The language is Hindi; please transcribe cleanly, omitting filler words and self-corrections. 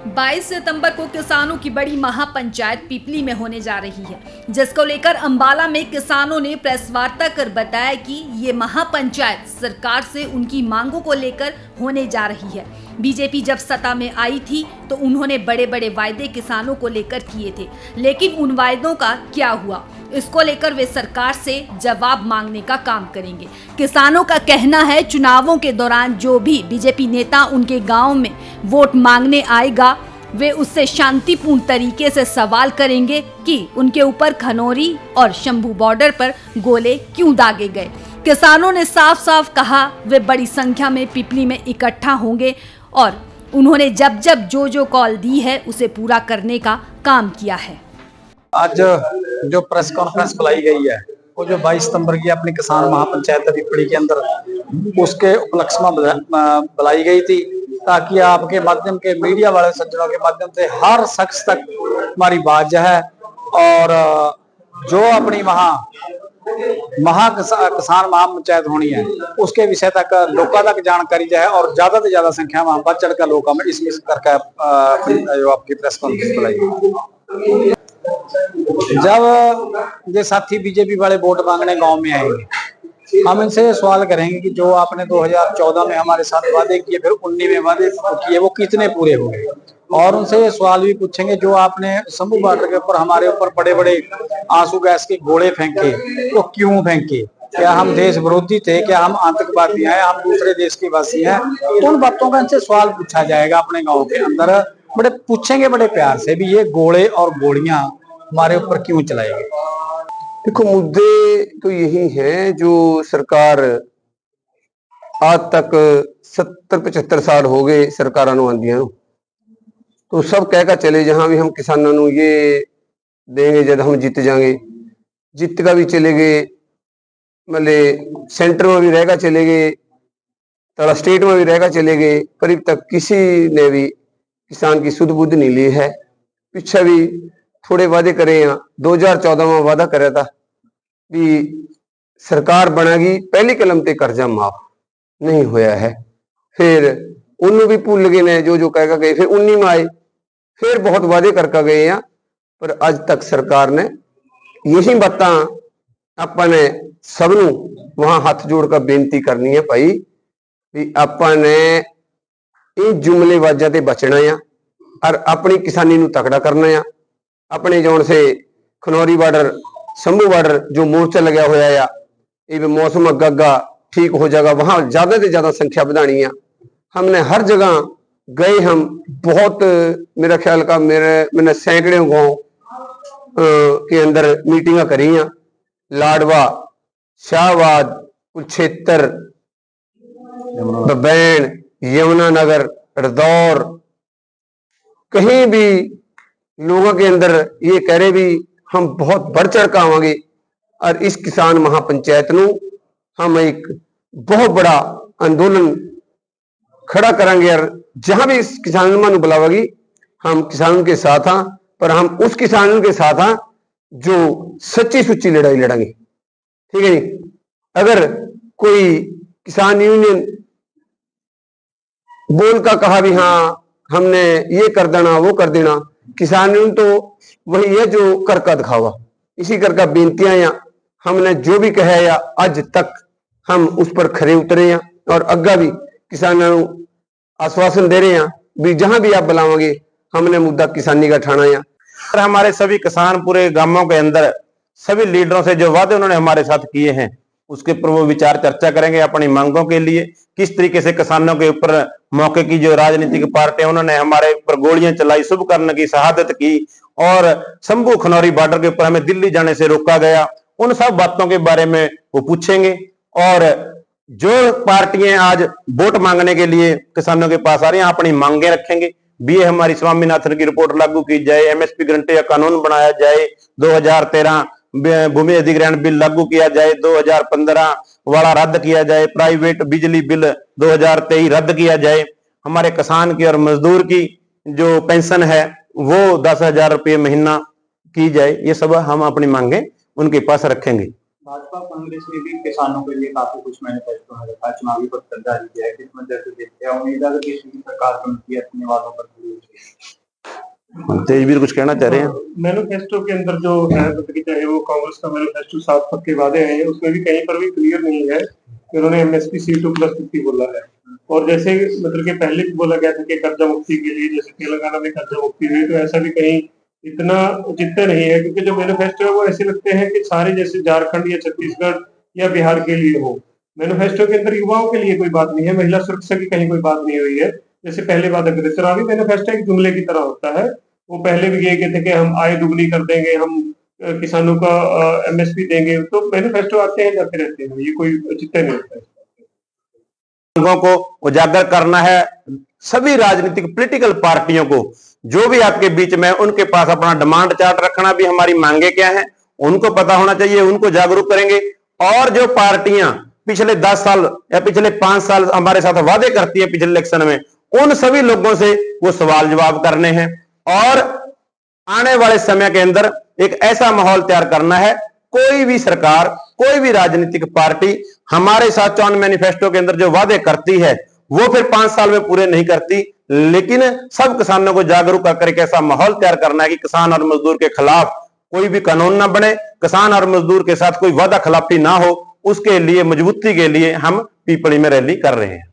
22 सितंबर को किसानों की बड़ी महापंचायत पीपली में होने जा रही है, जिसको लेकर अंबाला में किसानों ने प्रेस वार्ता कर बताया कि ये महापंचायत सरकार से उनकी मांगों को लेकर होने जा रही है। बीजेपी जब सत्ता में आई थी तो उन्होंने बड़े बड़े वायदे किसानों को लेकर किए थे, लेकिन उन वायदों का क्या हुआ, इसको लेकर वे सरकार से जवाब मांगने का काम करेंगे। किसानों का कहना है चुनावों के दौरान जो भी बीजेपी नेता उनके गांव में वोट मांगने आएगा, वे उससे शांतिपूर्ण तरीके से सवाल करेंगे कि उनके ऊपर खनौरी और शंभू बॉर्डर पर गोले क्यों दागे गए। किसानों ने साफ साफ कहा वे बड़ी संख्या में पीपली में इकट्ठा होंगे और उन्होंने जब जब जो कॉल दी है उसे पूरा करने का काम किया है। आज जो प्रेस कॉन्फ्रेंस बुलाई गई है वो जो 22 सितंबर की अपनी किसान महापंचायत पीपली के अंदर उसके उपलक्ष्य में बुलाई गई थी, ताकि आपके माध्यम के मीडिया वाले सज्जनों के माध्यम से हर शख्स तक हमारी बात जो है और जो अपनी किसान महापंचायत होनी है उसके विषय तक लोगों तक जानकारी जो है और ज्यादा से ज्यादा संख्या में बढ़ चढ़ कर लोगों में इसमें करके जो आपकी प्रेस कॉन्फ्रेंस बुलाई। जब ये साथी बीजेपी वाले वोट मांगने गांव में आएंगे, हम इनसे सवाल करेंगे कि जो आपने 2014 में हमारे साथ वादे किए, फिर 19 में वादे किए, वो कितने पूरे हुए। और उनसे ये सवाल भी पूछेंगे जो आपने शंभू बॉर्डर के ऊपर हमारे ऊपर बड़े बड़े आंसू गैस के गोले फेंके, वो क्यों फेंके, क्या हम देश विरोधी थे, क्या हम आतंकवादी हैं, हम दूसरे देश के वासी हैं। उन बातों का इनसे सवाल पूछा जाएगा अपने गाँव के अंदर, बड़े पूछेंगे बड़े प्यार से भी ये गोले और गोलियां हमारे ऊपर क्यों चलाई गई। देखो, मुद्दे तो यही हैं जो सरकार आज तक 70-75 साल हो गए सरकार आंदियां, तो सब कहकर चले जहां भी हम किसानों ये देंगे जब हम जीत जाएंगे, जीत का भी चले गए, मतलब सेंटर में भी रहेगा चले गए, थोड़ा स्टेट में भी रहेगा चले गए, पर अब तक किसी ने भी किसान की सुध बुध नहीं ली है। पीछे भी थोड़े वादे करे हैं, 2014 में वादा करा था भी सरकार बनेगी, पहली कलम ते कर्जा माफ नहीं होया है, फिर उन्होंने भी भूल गए ने जो कह गए, फिर 19 में आए, फिर बहुत वादे करके गए हैं, पर आज तक सरकार ने यही बातां अपने सबनू वहां हाथ जोड़कर बेनती करनी है भाई भी अपने इन जुमलेबाजा ते बचना है और अपनी किसानी नू तकड़ा करना है। अपने जोन से खनौरी बॉर्डर, शंभू बॉर्डर जो मोर्चा लगा हुआ है, ये मौसम अग्गा ठीक हो जाएगा, वहां ज्यादा से ज्यादा संख्या बढ़ानी है। हमने हर जगह गए, हम बहुत मेरा ख्याल का मैंने सैकड़ों गांव के अंदर मीटिंग करी हैं, लाडवा, शाहबाद, कुरुक्षेत्र, बबैन, यमुनानगर, रदौर, कहीं भी लोगों के अंदर ये कह रहे भी हम बहुत बढ़ चढ़ कर आवांगे और इस किसान महापंचायत नू हम एक बहुत बड़ा आंदोलन खड़ा करेंगे और जहां भी इस किसान बुलावेगी हम किसानों के साथ हाँ, पर हम उस किसानों के साथ हाँ जो सच्ची सुच्ची लड़ाई लड़ेंगे। ठीक है जी। अगर कोई किसान यूनियन बोल का कहा भी हाँ हमने ये कर देना वो कर देना, किसान यूनियन तो वही है जो कर का दिखावा, इसी कर का बेनतियां या हमने जो भी कहा या आज तक हम उस पर खरे उतरे हैं और अग्गा भी किसानों आश्वासन दे रहे हैं भी जहां भी आप बुलाओगे हमने मुद्दा किसानी का ठाना है। और हमारे सभी किसान पूरे गांवों के अंदर सभी लीडरों से जो वादे उन्होंने हमारे साथ किए हैं उसके पर वो विचार चर्चा करेंगे अपनी मांगों के लिए। किस तरीके से किसानों के ऊपर मौके की जो राजनीतिक पार्टियां उन्होंने हमारे ऊपर गोलियां चलाई, शुभ करने की शहादत की और शंभू खनौरी बॉर्डर के ऊपर हमें दिल्ली जाने से रोका गया, उन सब बातों के बारे में वो पूछेंगे। और जो पार्टियां आज वोट मांगने के लिए किसानों के पास आ रही हैं अपनी मांगे रखेंगे। बीए हमारी स्वामीनाथन की रिपोर्ट लागू की जाए, एमएसपी गारंटी का कानून बनाया जाए, 2013 भूमि अधिग्रहण बिल लागू किया जाए, 2015 वाला रद्द किया जाए, प्राइवेट बिजली बिल 2023 रद्द किया जाए, हमारे किसान की और मजदूर की जो पेंशन है वो 10,000 रुपये महीना की जाए। ये सब हम अपनी मांगे उनके पास रखेंगे। भाजपा कांग्रेस ने भी किसानों के लिए काफी कुछ मैनिफेस्टो में रखा, चुनावी पत्र जारी किया है। किस वजह से देखते हैं, उम्मीद है कि किसी भी सरकार बनती है अपने वादों पर पूरी होगी। तेजवीर कुछ कहना चाह रहे हैं? मैनिफेस्टो के अंदर जो है, मतलब कि चाहे वो कांग्रेस का मैनिफेस्टो 7 पक्के वादे हैं, उसमें भी कहीं पर भी क्लियर नहीं है कि उन्होंने एमएसपी C2+50 बोला है। और जैसे मतलब कि पहले भी बोला गया था कि कर्जा मुक्ति के लिए, जैसे तेलंगाना में कर्जा मुक्ति हुई, तो ऐसा भी कहीं इतना उचित नहीं है, क्योंकि जो मैनिफेस्टो है वो ऐसे लगते हैं कि सारे जैसे झारखंड या छत्तीसगढ़ या बिहार के लिए हो। मैनिफेस्टो के अंदर युवाओं के लिए कोई बात नहीं है, महिला सुरक्षा की कहीं कोई बात नहीं हुई है। जैसे पहले वादा करे, चुनावी मैनिफेस्टो एक जुमले की तरह होता है। वो पहले भी ये कहते कि हम आय दुगनी कर देंगे, हम किसानों का एमएसपी देंगे, तो मैनिफेस्टो आते हैं जाते रहते हैं, ये कोई औचित्य नहीं होता है। मांगों को उजागर करना है सभी राजनीतिक पॉलिटिकल पार्टियों को, जो भी आपके बीच में, उनके पास अपना डिमांड चार्ट रखना भी, हमारी मांगे क्या हैं उनको पता होना चाहिए, उनको जागरूक करेंगे। और जो पार्टियां पिछले 10 साल या पिछले 5 साल हमारे साथ वादे करती है पिछले इलेक्शन में, उन सभी लोगों से वो सवाल जवाब करने हैं और आने वाले समय के अंदर एक ऐसा माहौल तैयार करना है, कोई भी सरकार, कोई भी राजनीतिक पार्टी हमारे साथ चौन मैनिफेस्टो के अंदर जो वादे करती है वो फिर 5 साल में पूरे नहीं करती। लेकिन सब किसानों को जागरूक कर एक ऐसा माहौल तैयार करना है कि किसान और मजदूर के खिलाफ कोई भी कानून ना बने, किसान और मजदूर के साथ कोई वादा खिलाफी ना हो, उसके लिए मजबूती के लिए हम पीपली में रैली कर रहे हैं।